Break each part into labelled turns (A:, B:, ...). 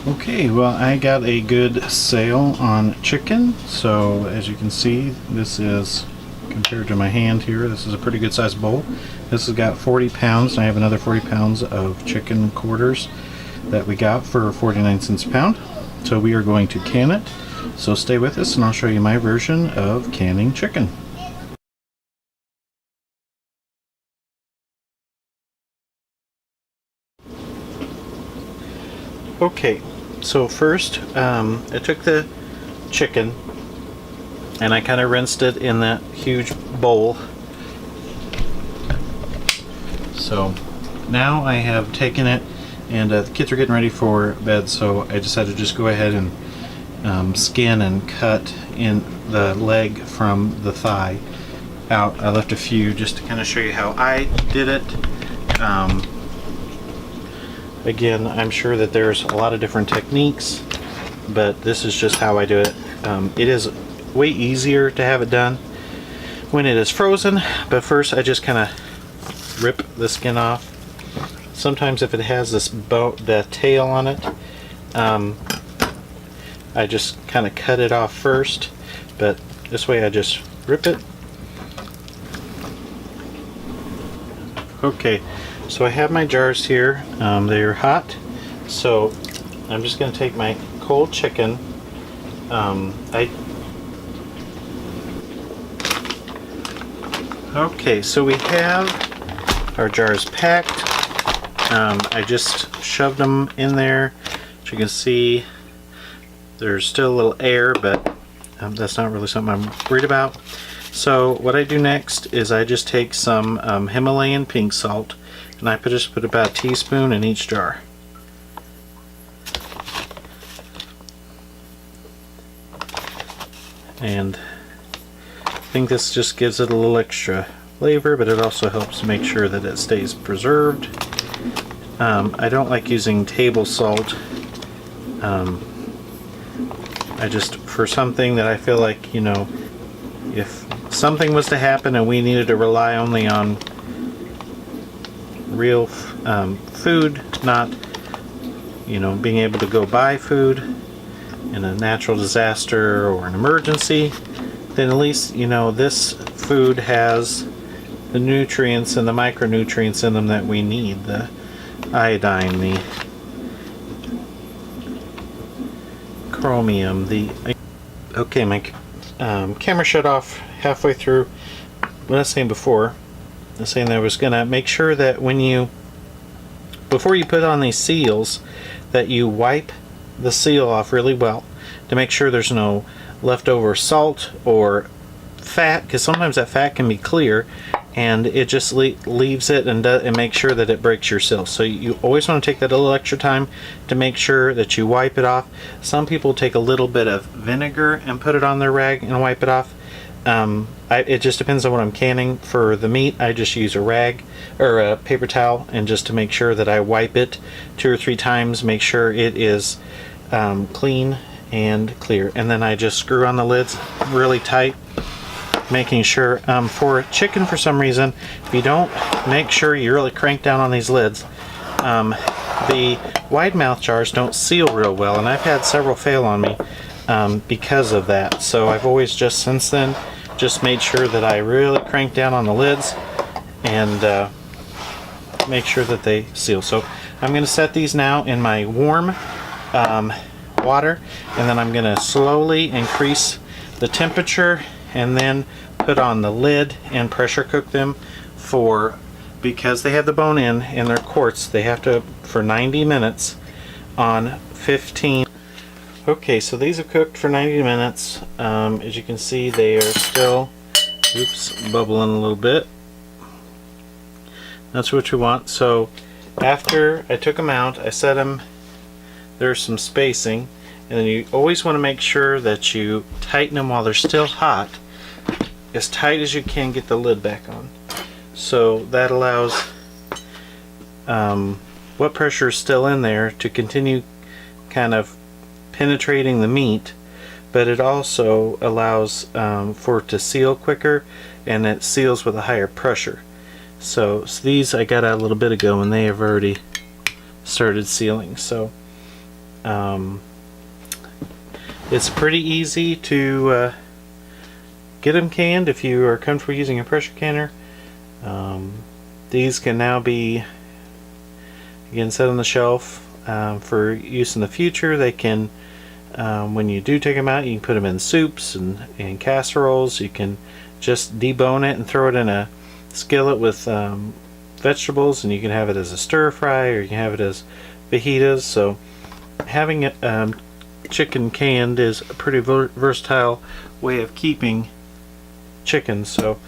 A: Okay, well, I got a good sale on chicken. So as you can see, this is, compared to my hand here, this is a pretty good sized bowl. This has got 40 pounds, and I have another 40 pounds of chicken quarters that we got for 49 cents a pound. So we are going to can it. So stay with us and I'll show you my version of canning chicken. Okay, so first I took the chicken and I kind of rinsed it in that huge bowl. So now I have taken it, and the kids are getting ready for bed, so I decided to just go ahead and skin and cut in the leg from the thigh out. I left a few just to kind of show you how I did it. Again, I'm sure that there's a lot of different techniques, but this is just how I do it. It is way easier to have it done when it is frozen, but first I just kind of rip the skin off. Sometimes if it has this the tail on it, I just kind of cut it off first, but this way I just rip it. Okay, so I have my jars here. They're hot, so I'm just going to take my cold chicken. Okay, so we have our jars packed. I just shoved them in there. As you can see, there's still a little air, but that's not really something I'm worried about. So what I do next is I just take some Himalayan pink salt, and I just put about a teaspoon in each jar. And I think this just gives it a little extra flavor, but it also helps make sure that it stays preserved. I don't like using table salt. I just, for something that I feel like, you know, if something was to happen and we needed to rely only on real food, not, you know, being able to go buy food in a natural disaster or an emergency, then at least, you know, this food has the nutrients and the micronutrients in them that we need. The iodine, the chromium, okay, my camera shut off halfway through. What I was saying before, I was saying that I was gonna make sure that before you put on these seals, that you wipe the seal off really well to make sure there's no leftover salt or fat, because sometimes that fat can be clear and it just leaves it and makes sure that it breaks your seal. So you always want to take that a little extra time to make sure that you wipe it off. Some people take a little bit of vinegar and put it on their rag and wipe it off. It just depends on what I'm canning. For the meat, I just use a rag or a paper towel, and just to make sure that I wipe it 2 or 3 times, make sure it is clean and clear, and then I just screw on the lids really tight, making sure for chicken, for some reason, if you don't make sure you really crank down on these lids, the wide mouth jars don't seal real well, and I've had several fail on me because of that. So I've always just since then just made sure that I really crank down on the lids and make sure that they seal. So I'm going to set these now in my warm water, and then I'm going to slowly increase the temperature and then put on the lid and pressure cook them because they have the bone in and they're quartz, they have to for 90 minutes on 15. Okay, so these have cooked for 90 minutes. As you can see, they are still bubbling a little bit. That's what you want. So after I took them out, I set them, there's some spacing, and then you always want to make sure that you tighten them while they're still hot, as tight as you can. Get the lid back on, so that allows what pressure is still in there to continue kind of penetrating the meat, but it also allows for it to seal quicker, and it seals with a higher pressure. So these I got out a little bit ago and they have already started sealing. So It's pretty easy to get them canned if you are comfortable using a pressure canner. These can now be, again, set on the shelf for use in the future. They can, when you do take them out, you can put them in soups and casseroles. You can just debone it and throw it in a skillet with vegetables, and you can have it as a stir fry, or you can have it as fajitas. So having chicken canned is a pretty versatile way of keeping chicken. So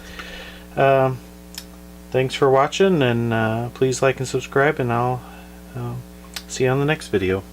A: thanks for watching, and please like and subscribe, and I'll see you on the next video.